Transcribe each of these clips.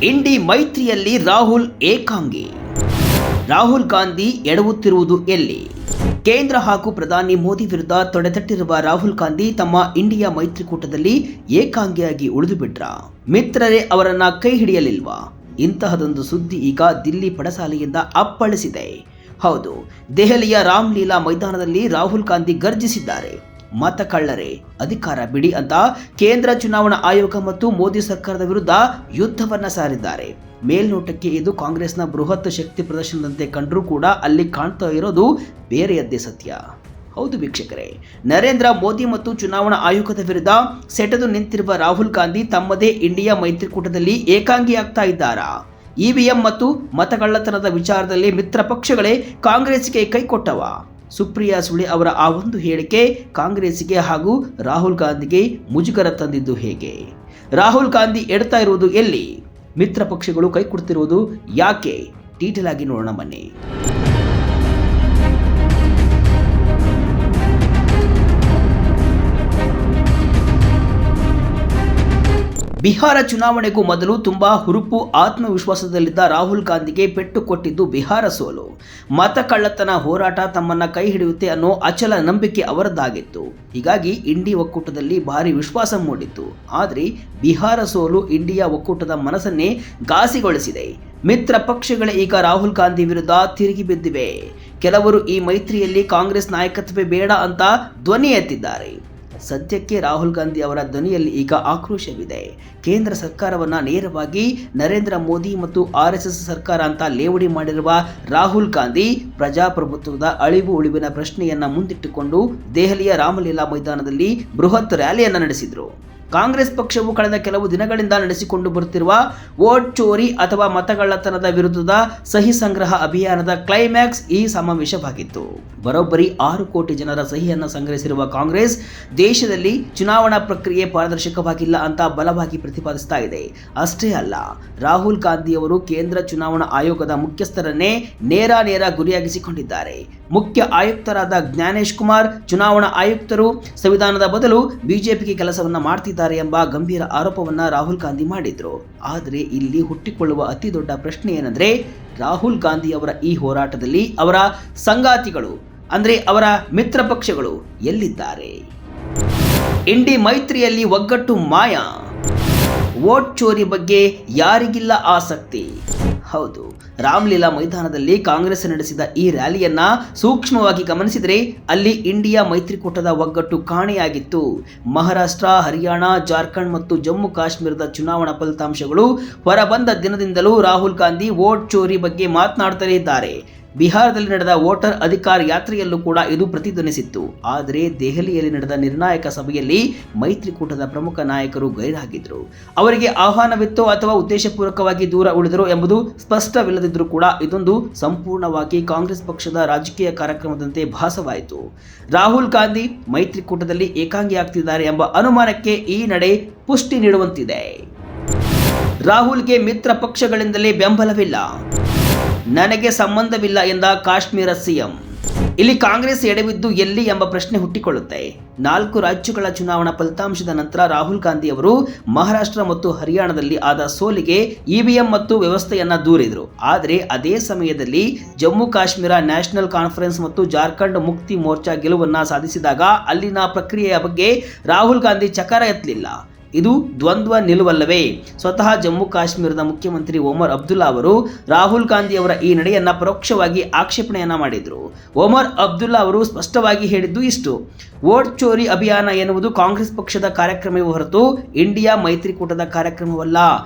ಇಂಡಿ ಮೈತ್ರಿಯಲ್ಲಿ ರಾಹುಲ್ ಏಕಾಂಗಿ. ರಾಹುಲ್ ಗಾಂಧಿ ಎಡವುತ್ತಿರುವುದು ಎಲ್ಲಿ? ಕೇಂದ್ರ ಹಾಗೂ ಪ್ರಧಾನಿ ಮೋದಿ ವಿರುದ್ಧ ತೊಡೆತಟ್ಟಿರುವ ರಾಹುಲ್ ಗಾಂಧಿ ತಮ್ಮ ಇಂಡಿಯಾ ಮೈತ್ರಿಕೂಟದಲ್ಲಿ ಏಕಾಂಗಿಯಾಗಿ ಉಳಿದುಬಿಟ್ರ? ಮಿತ್ರರೇ ಅವರನ್ನ ಕೈ ಹಿಡಿಯಲಿಲ್ವಾ? ಇಂತಹದೊಂದು ಸುದ್ದಿ ಈಗ ದಿಲ್ಲಿ ಪಡಸಾಲೆಯಿಂದ ಅಪ್ಪಳಿಸಿದೆ. ಹೌದು, ದೆಹಲಿಯ ರಾಮ್ಲೀಲಾ ಮೈದಾನದಲ್ಲಿ ರಾಹುಲ್ ಗಾಂಧಿ ಗರ್ಜಿಸಿದ್ದಾರೆ. ಮತ ಕಳ್ಳರೇ, ಅಧಿಕಾರ ಬಿಡಿ ಅಂತ ಕೇಂದ್ರ ಚುನಾವಣಾ ಆಯೋಗ ಮತ್ತು ಮೋದಿ ಸರ್ಕಾರದ ವಿರುದ್ಧ ಯುದ್ಧವನ್ನ ಸಾರಿದ್ದಾರೆ. ಮೇಲ್ನೋಟಕ್ಕೆ ಇದು ಕಾಂಗ್ರೆಸ್ನ ಬೃಹತ್ ಶಕ್ತಿ ಪ್ರದರ್ಶನದಂತೆ ಕಂಡರೂ ಕೂಡ ಅಲ್ಲಿ ಕಾಣ್ತಾ ಇರೋದು ಬೇರೆಯದ್ದೇ ಸತ್ಯ. ಹೌದು ವೀಕ್ಷಕರೇ, ನರೇಂದ್ರ ಮೋದಿ ಮತ್ತು ಚುನಾವಣಾ ಆಯೋಗದ ವಿರುದ್ಧ ಸೆಟೆದು ನಿಂತಿರುವ ರಾಹುಲ್ ಗಾಂಧಿ ತಮ್ಮದೇ ಇಂಡಿಯಾ ಮೈತ್ರಿಕೂಟದಲ್ಲಿ ಏಕಾಂಗಿಯಾಗ್ತಾ ಇದ್ದಾರಾ? ಇವಿಎಂ ಮತ್ತು ಮತಗಳ್ಳತನದ ವಿಚಾರದಲ್ಲಿ ಮಿತ್ರ ಪಕ್ಷಗಳೇ ಕಾಂಗ್ರೆಸ್ಗೆ ಕೈಕೊಟ್ಟವ? ಸುಪ್ರಿಯಾ ಸುಳೆ ಅವರ ಆ ಒಂದು ಹೇಳಿಕೆ ಕಾಂಗ್ರೆಸ್ಗೆ ಹಾಗೂ ರಾಹುಲ್ ಗಾಂಧಿಗೆ ಮುಜುಗರ ತಂದಿದ್ದು ಹೇಗೆ? ರಾಹುಲ್ ಗಾಂಧಿ ಎಡ್ತಾ ಇರುವುದು ಎಲ್ಲಿ? ಮಿತ್ರ ಪಕ್ಷಗಳು ಕೈ ಕೊಡ್ತಿರುವುದು ಯಾಕೆ? ಡೀಟೇಲ್ ಆಗಿ ನೋಡೋಣ ಬನ್ನಿ. ಬಿಹಾರ ಚುನಾವಣೆಗೂ ಮೊದಲು ತುಂಬಾ ಹುರುಪು ಆತ್ಮವಿಶ್ವಾಸದಲ್ಲಿದ್ದ ರಾಹುಲ್ ಗಾಂಧಿಗೆ ಪೆಟ್ಟು ಕೊಟ್ಟಿದ್ದು ಬಿಹಾರ ಸೋಲು. ಮತ ಕಳ್ಳತನ ಹೋರಾಟ ತಮ್ಮನ್ನ ಕೈ ಹಿಡಿಯುತ್ತೆ ಅನ್ನೋ ಅಚಲ ನಂಬಿಕೆ ಅವರದ್ದಾಗಿತ್ತು. ಹೀಗಾಗಿ ಇಂಡಿ ಒಕ್ಕೂಟದಲ್ಲಿ ಭಾರಿ ವಿಶ್ವಾಸ ಮೂಡಿತ್ತು. ಆದರೆ ಬಿಹಾರ ಸೋಲು ಇಂಡಿಯಾ ಒಕ್ಕೂಟದ ಮನಸ್ಸನ್ನೇ ಘಾಸಿಗೊಳಿಸಿದೆ. ಮಿತ್ರ ಪಕ್ಷಗಳೇ ಈಗ ರಾಹುಲ್ ಗಾಂಧಿ ವಿರುದ್ಧ ತಿರುಗಿ ಬಿದ್ದಿವೆ. ಕೆಲವರು ಈ ಮೈತ್ರಿಯಲ್ಲಿ ಕಾಂಗ್ರೆಸ್ ನಾಯಕತ್ವವೇ ಬೇಡ ಅಂತ ಧ್ವನಿ ಎತ್ತಿದ್ದಾರೆ. ಸದ್ಯಕ್ಕೆ ರಾಹುಲ್ ಗಾಂಧಿ ಅವರ ಧ್ವನಿಯಲ್ಲಿ ಈಗ ಆಕ್ರೋಶವಿದೆ. ಕೇಂದ್ರ ಸರ್ಕಾರವನ್ನ ನೇರವಾಗಿ ನರೇಂದ್ರ ಮೋದಿ ಮತ್ತು RSS ಸರ್ಕಾರ ಅಂತ ಲೇವಡಿ ಮಾಡಿರುವ ರಾಹುಲ್ ಗಾಂಧಿ ಪ್ರಜಾಪ್ರಭುತ್ವದ ಅಳಿವು ಉಳಿವಿನ ಪ್ರಶ್ನೆಯನ್ನ ಮುಂದಿಟ್ಟುಕೊಂಡು ದೆಹಲಿಯ ರಾಮಲೀಲಾ ಮೈದಾನದಲ್ಲಿ ಬೃಹತ್ ರ್ಯಾಲಿಯನ್ನ ನಡೆಸಿದರು. ಕಾಂಗ್ರೆಸ್ ಪಕ್ಷವು ಕಳೆದ ಕೆಲವು ದಿನಗಳಿಂದ ನಡೆಸಿಕೊಂಡು ಬರುತ್ತಿರುವ ವೋಟ್ ಚೋರಿ ಅಥವಾ ಮತಗಳ್ಳತನದ ವಿರುದ್ಧದ ಸಹಿ ಸಂಗ್ರಹ ಅಭಿಯಾನದ ಕ್ಲೈಮ್ಯಾಕ್ಸ್ ಈ ಸಮಾವೇಶವಾಗಿತ್ತು. ಬರೋಬ್ಬರಿ 6 ಕೋಟಿ ಜನರ ಸಹಿಯನ್ನು ಸಂಗ್ರಹಿಸಿರುವ ಕಾಂಗ್ರೆಸ್ ದೇಶದಲ್ಲಿ ಚುನಾವಣಾ ಪ್ರಕ್ರಿಯೆ ಪಾರದರ್ಶಕವಾಗಿಲ್ಲ ಅಂತ ಬಲವಾಗಿ ಪ್ರತಿಪಾದಿಸ್ತಾ ಇದೆ. ಅಷ್ಟೇ ಅಲ್ಲ, ರಾಹುಲ್ ಗಾಂಧಿಯವರು ಕೇಂದ್ರ ಚುನಾವಣಾ ಆಯೋಗದ ಮುಖ್ಯಸ್ಥರನ್ನೇ ನೇರ ಗುರಿಯಾಗಿಸಿಕೊಂಡಿದ್ದಾರೆ. ಮುಖ್ಯ ಆಯುಕ್ತರಾದ ಜ್ಞಾನೇಶ್ ಕುಮಾರ್ ಚುನಾವಣಾ ಆಯುಕ್ತರು ಸಂವಿಧಾನದ ಬದಲು ಬಿಜೆಪಿಗೆ ಕೆಲಸವನ್ನ ಮಾಡ್ತಿದ್ದಾರೆ ಎಂಬ ಗಂಭೀರ ಆರೋಪವನ್ನ ರಾಹುಲ್ ಗಾಂಧಿ ಮಾಡಿದ್ರು. ಆದರೆ ಇಲ್ಲಿ ಹುಟ್ಟಿಕೊಳ್ಳುವ ಅತಿ ದೊಡ್ಡ ಪ್ರಶ್ನೆ ಏನಂದ್ರೆ, ರಾಹುಲ್ ಗಾಂಧಿ ಅವರ ಈ ಹೋರಾಟದಲ್ಲಿ ಅವರ ಸಂಗಾತಿಗಳು ಅಂದ್ರೆ ಅವರ ಮಿತ್ರ ಪಕ್ಷಗಳು ಎಲ್ಲಿದ್ದಾರೆ? ಇಂಡಿ ಮೈತ್ರಿಯಲ್ಲಿ ಒಗ್ಗಟ್ಟು ಮಾಯ. ವೋಟ್ ಚೋರಿ ಬಗ್ಗೆ ಯಾರಿಗಿಲ್ಲ ಆಸಕ್ತಿ? ಹೌದು, ರಾಮ್ಲೀಲಾ ಮೈದಾನದಲ್ಲಿ ಕಾಂಗ್ರೆಸ್ ನಡೆಸಿದ ಈ ರ್ಯಾಲಿಯನ್ನ ಸೂಕ್ಷ್ಮವಾಗಿ ಗಮನಿಸಿದರೆ ಅಲ್ಲಿ ಇಂಡಿಯಾ ಮೈತ್ರಿಕೂಟದ ಒಗ್ಗಟ್ಟು ಕಾಣೆಯಾಗಿತ್ತು. ಮಹಾರಾಷ್ಟ್ರ, ಹರಿಯಾಣ, ಜಾರ್ಖಂಡ್ ಮತ್ತು ಜಮ್ಮು ಕಾಶ್ಮೀರದ ಚುನಾವಣಾ ಫಲಿತಾಂಶಗಳು ಹೊರಬಂದ ದಿನದಿಂದಲೂ ರಾಹುಲ್ ಗಾಂಧಿ ವೋಟ್ ಚೋರಿ ಬಗ್ಗೆ ಮಾತನಾಡುತ್ತಲೇ ಇದ್ದಾರೆ. ಬಿಹಾರದಲ್ಲಿ ನಡೆದ ವೋಟರ್ ಅಧಿಕಾರ ಯಾತ್ರೆಯಲ್ಲೂ ಕೂಡ ಇದು ಪ್ರತಿಧ್ವನಿಸಿತ್ತು. ಆದರೆ ದೆಹಲಿಯಲ್ಲಿ ನಡೆದ ನಿರ್ಣಾಯಕ ಸಭೆಯಲ್ಲಿ ಮೈತ್ರಿಕೂಟದ ಪ್ರಮುಖ ನಾಯಕರು ಗೈರಾಗಿದ್ದರು. ಅವರಿಗೆ ಆಹ್ವಾನವಿತ್ತೋ ಅಥವಾ ಉದ್ದೇಶಪೂರ್ವಕವಾಗಿ ದೂರ ಉಳಿದರು ಎಂಬುದು ಸ್ಪಷ್ಟವಿಲ್ಲದಿದ್ದರೂ ಕೂಡ ಇದೊಂದು ಸಂಪೂರ್ಣವಾಗಿ ಕಾಂಗ್ರೆಸ್ ಪಕ್ಷದ ರಾಜಕೀಯ ಕಾರ್ಯಕ್ರಮದಂತೆ ಭಾಸವಾಯಿತು. ರಾಹುಲ್ ಗಾಂಧಿ ಮೈತ್ರಿಕೂಟದಲ್ಲಿ ಏಕಾಂಗಿಯಾಗ್ತಿದ್ದಾರೆ ಎಂಬ ಅನುಮಾನಕ್ಕೆ ಈ ನಡೆ ಪುಷ್ಟಿ ನೀಡುವಂತಿದೆ. ರಾಹುಲ್ಗೆ ಮಿತ್ರ ಪಕ್ಷಗಳಿಂದಲೇ ಬೆಂಬಲವಿಲ್ಲ, ನನಗೆ ಸಂಬಂಧವಿಲ್ಲ ಎಂದ ಕಾಶ್ಮೀರ ಸಿಎಂ. ಇಲ್ಲಿ ಕಾಂಗ್ರೆಸ್ ಎಡವಿದ್ದು ಎಲ್ಲಿ ಎಂಬ ಪ್ರಶ್ನೆ ಹುಟ್ಟಿಕೊಳ್ಳುತ್ತೆ. 4 ರಾಜ್ಯಗಳ ಚುನಾವಣಾ ಫಲಿತಾಂಶದ ನಂತರ ರಾಹುಲ್ ಗಾಂಧಿ ಅವರು ಮಹಾರಾಷ್ಟ್ರ ಮತ್ತು ಹರಿಯಾಣದಲ್ಲಿ ಆದ ಸೋಲಿಗೆ ಇವಿಎಂ ಮತ್ತು ವ್ಯವಸ್ಥೆಯನ್ನ ದೂರಿದರು. ಆದರೆ ಅದೇ ಸಮಯದಲ್ಲಿ ಜಮ್ಮು ಕಾಶ್ಮೀರ ನ್ಯಾಷನಲ್ ಕಾನ್ಫರೆನ್ಸ್ ಮತ್ತು ಜಾರ್ಖಂಡ್ ಮುಕ್ತಿ ಮೋರ್ಚಾ ಗೆಲುವನ್ನ ಸಾಧಿಸಿದಾಗ ಅಲ್ಲಿನ ಪ್ರಕ್ರಿಯೆಯ ಬಗ್ಗೆ ರಾಹುಲ್ ಗಾಂಧಿ ಚಕಾರ ಎತ್ತಲಿಲ್ಲ. ಇದು ದ್ವಂದ್ವ ನಿಲುವಲ್ಲವೇ? ಸ್ವತಃ ಜಮ್ಮು ಕಾಶ್ಮೀರದ ಮುಖ್ಯಮಂತ್ರಿ ಒಮರ್ ಅಬ್ದುಲ್ಲಾ ಅವರು ರಾಹುಲ್ ಗಾಂಧಿ ಅವರ ಈ ನಡೆಯನ್ನ ಪರೋಕ್ಷವಾಗಿ ಆಕ್ಷೇಪಣೆಯನ್ನ ಮಾಡಿದ್ರು. ಒಮರ್ ಅಬ್ದುಲ್ಲಾ ಅವರು ಸ್ಪಷ್ಟವಾಗಿ ಹೇಳಿದ್ದು ಇಷ್ಟು: ವೋಟ್ ಚೋರಿ ಅಭಿಯಾನ ಎನ್ನುವುದು ಕಾಂಗ್ರೆಸ್ ಪಕ್ಷದ ಕಾರ್ಯಕ್ರಮವೇ ಹೊರತು ಇಂಡಿಯಾ ಮೈತ್ರಿಕೂಟದ ಕಾರ್ಯಕ್ರಮವಲ್ಲ.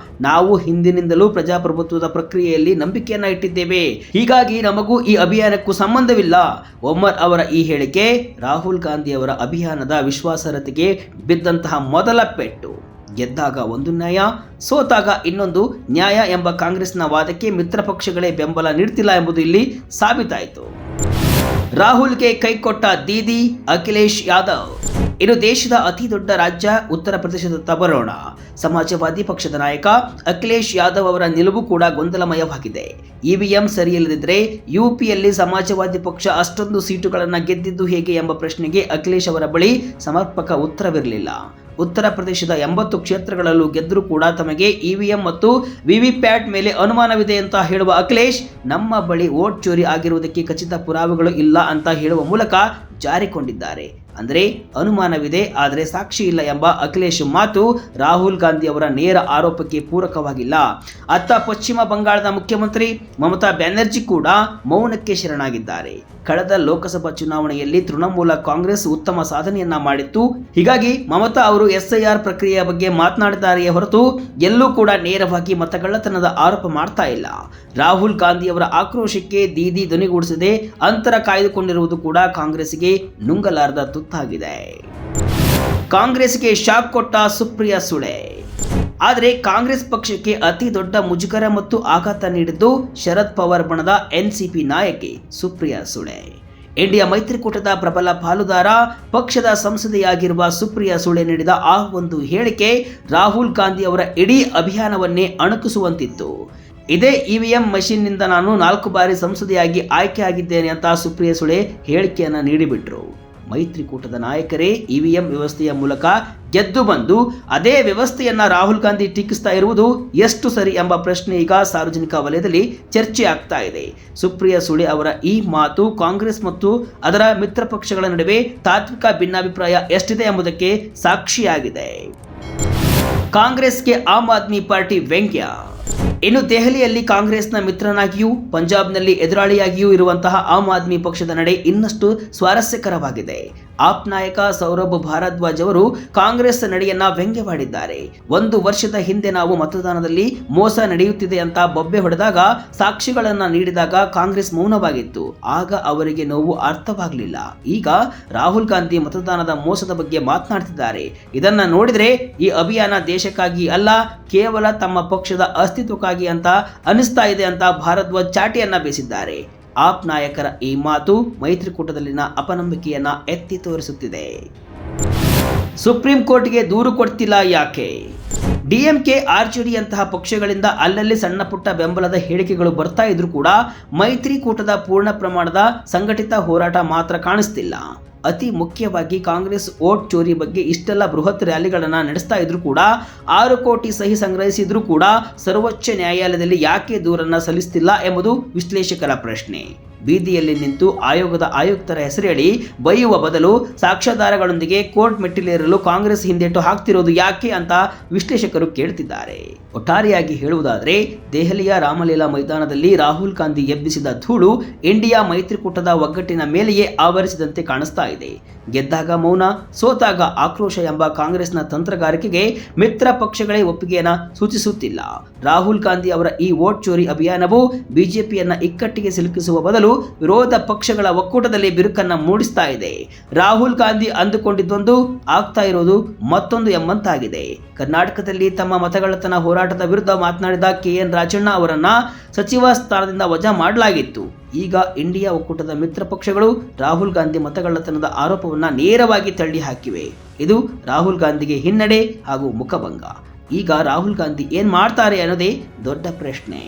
ನಾವು ಹಿಂದಿನಿಂದಲೂ ಪ್ರಜಾಪ್ರಭುತ್ವದ ಪ್ರಕ್ರಿಯೆಯಲ್ಲಿ ನಂಬಿಕೆಯನ್ನ ಇಟ್ಟಿದ್ದೇವೆ, ಹೀಗಾಗಿ ನಮಗೂ ಈ ಅಭಿಯಾನಕ್ಕೂ ಸಂಬಂಧವಿಲ್ಲ. ಒಮರ್ ಅವರ ಈ ಹೇಳಿಕೆ ರಾಹುಲ್ ಗಾಂಧಿ ಅವರ ಅಭಿಯಾನದ ವಿಶ್ವಾಸಾರ್ಹತೆಗೆ ಬಿದ್ದಂತಹ ಮೊದಲ ಪೆಟ್ಟು. ಗೆದ್ದಾಗ ಒಂದು ನ್ಯಾಯ, ಸೋತಾಗ ಇನ್ನೊಂದು ನ್ಯಾಯ ಎಂಬ ಕಾಂಗ್ರೆಸ್ನ ವಾದಕ್ಕೆ ಮಿತ್ರ ಪಕ್ಷಗಳೇ ಬೆಂಬಲ ನೀಡ್ತಿಲ್ಲ ಎಂಬುದು ಇಲ್ಲಿ ಸಾಬೀತಾಯಿತು. ರಾಹುಲ್ಗೆ ಕೈಕೊಟ್ಟ ದೀದಿ ಅಖಿಲೇಶ್ ಯಾದವ್. ಇನ್ನು ದೇಶದ ಅತಿ ದೊಡ್ಡ ರಾಜ್ಯ ಉತ್ತರ ಪ್ರದೇಶದತ್ತ ಬರೋಣ. ಸಮಾಜವಾದಿ ಪಕ್ಷದ ನಾಯಕ ಅಖಿಲೇಶ್ ಯಾದವ್ ಅವರ ನಿಲುವು ಕೂಡ ಗೊಂದಲಮಯವಾಗಿದೆ. ಇವಿಎಂ ಸರಿಯಿಲ್ಲದಿದ್ದರೆ ಯುಪಿಯಲ್ಲಿ ಸಮಾಜವಾದಿ ಪಕ್ಷ ಅಷ್ಟೊಂದು ಸೀಟುಗಳನ್ನು ಗೆದ್ದಿದ್ದು ಹೇಗೆ ಎಂಬ ಪ್ರಶ್ನೆಗೆ ಅಖಿಲೇಶ್ ಅವರ ಬಳಿ ಸಮರ್ಪಕ ಉತ್ತರವಿರಲಿಲ್ಲ. ಉತ್ತರ ಪ್ರದೇಶದ 80 ಕ್ಷೇತ್ರಗಳಲ್ಲೂ ಗೆದ್ದರೂ ಕೂಡ ತಮಗೆ ಇವಿಎಂ ಮತ್ತು ವಿವಿಪ್ಯಾಟ್ ಮೇಲೆ ಅನುಮಾನವಿದೆ ಅಂತ ಹೇಳುವ ಅಖಿಲೇಶ್, ನಮ್ಮ ಬಳಿ ವೋಟ್ ಚೋರಿ ಆಗಿರುವುದಕ್ಕೆ ಖಚಿತ ಪುರಾವೆಗಳು ಇಲ್ಲ ಅಂತ ಹೇಳುವ ಮೂಲಕ ಜಾರಿಕೊಂಡಿದ್ದಾರೆ. ಅಂದರೆ ಅನುಮಾನವಿದೆ ಆದರೆ ಸಾಕ್ಷಿ ಇಲ್ಲ ಎಂಬ ಅಖಿಲೇಶ್ ಮಾತು ರಾಹುಲ್ ಗಾಂಧಿ ಅವರ ನೇರ ಆರೋಪಕ್ಕೆ ಪೂರಕವಾಗಿಲ್ಲ. ಅತ್ತ ಪಶ್ಚಿಮ ಬಂಗಾಳದ ಮುಖ್ಯಮಂತ್ರಿ ಮಮತಾ ಬ್ಯಾನರ್ಜಿ ಕೂಡ ಮೌನಕ್ಕೆ ಶರಣಾಗಿದ್ದಾರೆ. ಕಳೆದ ಲೋಕಸಭಾ ಚುನಾವಣೆಯಲ್ಲಿ ತೃಣಮೂಲ ಕಾಂಗ್ರೆಸ್ ಉತ್ತಮ ಸಾಧನೆಯನ್ನ ಮಾಡಿತ್ತು. ಹೀಗಾಗಿ ಮಮತಾ ಅವರು ಎಸ್ಐಆರ್ ಪ್ರಕ್ರಿಯೆಯ ಬಗ್ಗೆ ಮಾತನಾಡಿದ್ದಾರೆಯೇ ಹೊರತು ಎಲ್ಲೂ ಕೂಡ ನೇರವಾಗಿ ಮತಗಳ್ಳತನದ ಆರೋಪ ಮಾಡ್ತಾ ಇಲ್ಲ. ರಾಹುಲ್ ಗಾಂಧಿ ಅವರ ಆಕ್ರೋಶಕ್ಕೆ ದೀದಿ ಧ್ವನಿಗೂಡಿಸದೆ ಅಂತರ ಕಾಯ್ದುಕೊಂಡಿರುವುದು ಕೂಡ ಕಾಂಗ್ರೆಸ್ಗೆ ನುಂಗಲಾರದ ತುತ್ತಾಗಿದೆ. ಕಾಂಗ್ರೆಸ್ಗೆ ಶಾಕ್ ಕೊಟ್ಟ ಸುಪ್ರಿಯಾ ಸುಳೆ. ಆದರೆ ಕಾಂಗ್ರೆಸ್ ಪಕ್ಷಕ್ಕೆ ಅತಿ ದೊಡ್ಡ ಮುಜುಗರ ಮತ್ತು ಆಘಾತ ನೀಡಿದ್ದು ಶರದ್ ಪವಾರ್ ಬಣದ ಎನ್ಸಿಪಿ ನಾಯಕಿ ಸುಪ್ರಿಯಾ ಸುಳೆ. ಇಂಡಿಯಾ ಮೈತ್ರಿಕೂಟದ ಪ್ರಬಲ ಪಾಲುದಾರ, ಪಕ್ಷದ ಸಂಸದೆಯಾಗಿರುವ ಸುಪ್ರಿಯಾ ಸುಳೆ ನೀಡಿದ ಆ ಒಂದು ಹೇಳಿಕೆ ರಾಹುಲ್ ಗಾಂಧಿ ಅವರ ಇಡೀ ಅಭಿಯಾನವನ್ನೇ ಅಣಕಿಸುವಂತಿತ್ತು. ಇದೇ ಇವಿಎಂ ಮಷೀನ್ನಿಂದ ನಾನು 4 ಬಾರಿ ಸಂಸದೆಯಾಗಿ ಆಯ್ಕೆಯಾಗಿದ್ದೇನೆ ಅಂತ ಸುಪ್ರಿಯಾ ಸುಳೆ ಹೇಳಿಕೆಯನ್ನು ನೀಡಿಬಿಟ್ರು. ಮೈತ್ರಿಕೂಟದ ನಾಯಕರೇ ಇವಿಎಂ ವ್ಯವಸ್ಥೆಯ ಮೂಲಕ ಗೆದ್ದು ಬಂದು ಅದೇ ವ್ಯವಸ್ಥೆಯನ್ನ ರಾಹುಲ್ ಗಾಂಧಿ ಟೀಕಿಸ್ತಾ ಇರುವುದು ಎಷ್ಟು ಸರಿ ಎಂಬ ಪ್ರಶ್ನೆ ಈಗ ಸಾರ್ವಜನಿಕ ವಲಯದಲ್ಲಿ ಚರ್ಚೆ ಆಗ್ತಾ ಇದೆ. ಸುಪ್ರಿಯಾ ಸುಳೆ ಅವರ ಈ ಮಾತು ಕಾಂಗ್ರೆಸ್ ಮತ್ತು ಅದರ ಮಿತ್ರ ಪಕ್ಷಗಳ ನಡುವೆ ತಾತ್ವಿಕ ಭಿನ್ನಾಭಿಪ್ರಾಯ ಎಷ್ಟಿದೆ ಎಂಬುದಕ್ಕೆ ಸಾಕ್ಷಿಯಾಗಿದೆ. ಕಾಂಗ್ರೆಸ್ಗೆ ಆಮ್ ಆದ್ಮಿ ಪಾರ್ಟಿ ವ್ಯಂಗ್ಯ. ಇನ್ನು ದೆಹಲಿಯಲ್ಲಿ ಕಾಂಗ್ರೆಸ್ನ ಮಿತ್ರನಾಗಿಯೂ ಪಂಜಾಬ್ನಲ್ಲಿ ಎದುರಾಳಿಯಾಗಿಯೂ ಇರುವಂತಹ ಆಮ್ ಆದ್ಮಿ ಪಕ್ಷದ ನಡೆ ಇನ್ನಷ್ಟು ಸ್ವಾರಸ್ಯಕರವಾಗಿದೆ. ಆಪ್ ನಾಯಕ ಸೌರಭ್ ಭಾರದ್ವಾಜ್ ಅವರು ಕಾಂಗ್ರೆಸ್ ನಡೆಯನ್ನ ವ್ಯಂಗ್ಯವಾಡಿದ್ದಾರೆ. 1 ವರ್ಷದ ಹಿಂದೆ ನಾವು ಮತದಾನದಲ್ಲಿ ಮೋಸ ನಡೆಯುತ್ತಿದೆ ಅಂತ ಬೊಬ್ಬೆ ಹೊಡೆದಾಗ, ಸಾಕ್ಷಿಗಳನ್ನ ನೀಡಿದಾಗ ಕಾಂಗ್ರೆಸ್ ಮೌನವಾಗಿತ್ತು. ಆಗ ಅವರಿಗೆ ನೋವು ಅರ್ಥವಾಗಲಿಲ್ಲ. ಈಗ ರಾಹುಲ್ ಗಾಂಧಿ ಮತದಾನದ ಮೋಸದ ಬಗ್ಗೆ ಮಾತನಾಡ್ತಿದ್ದಾರೆ. ಇದನ್ನ ನೋಡಿದ್ರೆ ಈ ಅಭಿಯಾನ ದೇಶಕ್ಕಾಗಿ ಅಲ್ಲ, ಕೇವಲ ತಮ್ಮ ಪಕ್ಷದ ಅಸ್ತಿತ್ವಕ್ಕಾಗಿ ಅಂತ ಅನಿಸ್ತಾ ಇದೆ ಅಂತ ಭಾರದ್ವಾಜ್ ಚಾಟಿಯನ್ನ ಬೀಸಿದ್ದಾರೆ. ಆಪ್ ನಾಯಕರ ಈ ಮಾತು ಮೈತ್ರಿಕೂಟದಲ್ಲಿನ ಅಪನಂಬಿಕೆಯನ್ನ ಎತ್ತಿ ತೋರಿಸುತ್ತಿದೆ. ಸುಪ್ರೀಂ ಕೋರ್ಟ್ಗೆ ದೂರು ಕೊಡ್ತಿಲ್ಲ ಯಾಕೆ? ಡಿಎಂಕೆ, ಆರ್ಜೆಡಿಯಂತಹ ಪಕ್ಷಗಳಿಂದ ಅಲ್ಲಲ್ಲಿ ಸಣ್ಣ ಪುಟ್ಟ ಬೆಂಬಲದ ಹೇಳಿಕೆಗಳು ಬರ್ತಾ ಇದ್ರೂ ಕೂಡ ಮೈತ್ರಿಕೂಟದ ಪೂರ್ಣ ಪ್ರಮಾಣದ ಸಂಘಟಿತ ಹೋರಾಟ ಮಾತ್ರ ಕಾಣಿಸ್ತಿಲ್ಲ. ಅತಿ ಮುಖ್ಯವಾಗಿ ಕಾಂಗ್ರೆಸ್ ವೋಟ್ ಚೋರಿ ಬಗ್ಗೆ ಇಷ್ಟೆಲ್ಲ ಬೃಹತ್ ರ್ಯಾಲಿಗಳನ್ನು ನಡೆಸ್ತಾ ಇದ್ರು ಕೂಡ, 6 ಕೋಟಿ ಸಹಿ ಸಂಗ್ರಹಿಸಿದ್ರೂ ಕೂಡ ಸರ್ವೋಚ್ಚ ನ್ಯಾಯಾಲಯದಲ್ಲಿ ಯಾಕೆ ದೂರನ್ನ ಸಲ್ಲಿಸ್ತಿಲ್ಲ ಎಂಬುದು ವಿಶ್ಲೇಷಕರ ಪ್ರಶ್ನೆ. ಬೀದಿಯಲ್ಲಿ ನಿಂತು ಆಯೋಗದ ಆಯುಕ್ತರ ಹೆಸರೇಳಿ ಬೈಯುವ ಬದಲು ಸಾಕ್ಷ್ಯಾಧಾರಗಳೊಂದಿಗೆ ಕೋರ್ಟ್ ಮೆಟ್ಟಿಲೇರಲು ಕಾಂಗ್ರೆಸ್ ಹಿಂದೇಟು ಹಾಕ್ತಿರೋದು ಯಾಕೆ ಅಂತ ವಿಶ್ಲೇಷಕರು ಕೇಳ್ತಿದ್ದಾರೆ. ಒಟ್ಟಾರೆಯಾಗಿ ಹೇಳುವುದಾದರೆ ದೆಹಲಿಯ ರಾಮಲೀಲಾ ಮೈದಾನದಲ್ಲಿ ರಾಹುಲ್ ಗಾಂಧಿ ಎಬ್ಬಿಸಿದ ಧೂಳು ಇಂಡಿಯಾ ಮೈತ್ರಿಕೂಟದ ಒಗ್ಗಟ್ಟಿನ ಮೇಲೆಯೇ ಆವರಿಸಿದಂತೆ ಕಾಣಿಸ್ತಾ ಇದೆ. ಗೆದ್ದಾಗ ಮೌನ, ಸೋತಾಗ ಆಕ್ರೋಶ ಎಂಬ ಕಾಂಗ್ರೆಸ್ನ ತಂತ್ರಗಾರಿಕೆಗೆ ಮಿತ್ರ ಪಕ್ಷಗಳೇ ಒಪ್ಪಿಗೆಯನ್ನು ಸೂಚಿಸುತ್ತಿಲ್ಲ. ರಾಹುಲ್ ಗಾಂಧಿ ಅವರ ಈ ವೋಟ್ ಚೋರಿ ಅಭಿಯಾನವು ಬಿಜೆಪಿಯನ್ನ ಇಕ್ಕಟ್ಟಿಗೆ ಸಿಲುಕಿಸುವ ಬದಲು ವಿರೋಧ ಪಕ್ಷಗಳ ಒಕ್ಕೂಟದಲ್ಲಿ ಬಿರುಕನ್ನ ಮೂಡಿಸ್ತಾ ಇದೆ. ರಾಹುಲ್ ಗಾಂಧಿ ಅಂದುಕೊಂಡಿದ್ದೊಂದು, ಆಗ್ತಾ ಇರೋದು ಮತ್ತೊಂದು ಎಂಬಂತಾಗಿದೆ. ಕರ್ನಾಟಕದಲ್ಲಿ ತಮ್ಮ ಮತಗಳ್ಳತನ ಹೋರಾಟದ ವಿರುದ್ಧ ಮಾತನಾಡಿದ KN ರಾಜಣ್ಣ ಅವರನ್ನ ಸಚಿವ ಸ್ಥಾನದಿಂದ ವಜಾ ಮಾಡಲಾಗಿತ್ತು. ಈಗ ಇಂಡಿಯಾ ಒಕ್ಕೂಟದ ಮಿತ್ರ ಪಕ್ಷಗಳು ರಾಹುಲ್ ಗಾಂಧಿ ಮತಗಳ್ಳತನದ ಆರೋಪವನ್ನ ನೇರವಾಗಿ ತಳ್ಳಿ ಹಾಕಿವೆ. ಇದು ರಾಹುಲ್ ಗಾಂಧಿಗೆ ಹಿನ್ನಡೆ ಹಾಗೂ ಮುಖಭಂಗ. ಈಗ ರಾಹುಲ್ ಗಾಂಧಿ ಏನ್ ಮಾಡ್ತಾರೆ ಅನ್ನೋದೇ ದೊಡ್ಡ ಪ್ರಶ್ನೆ.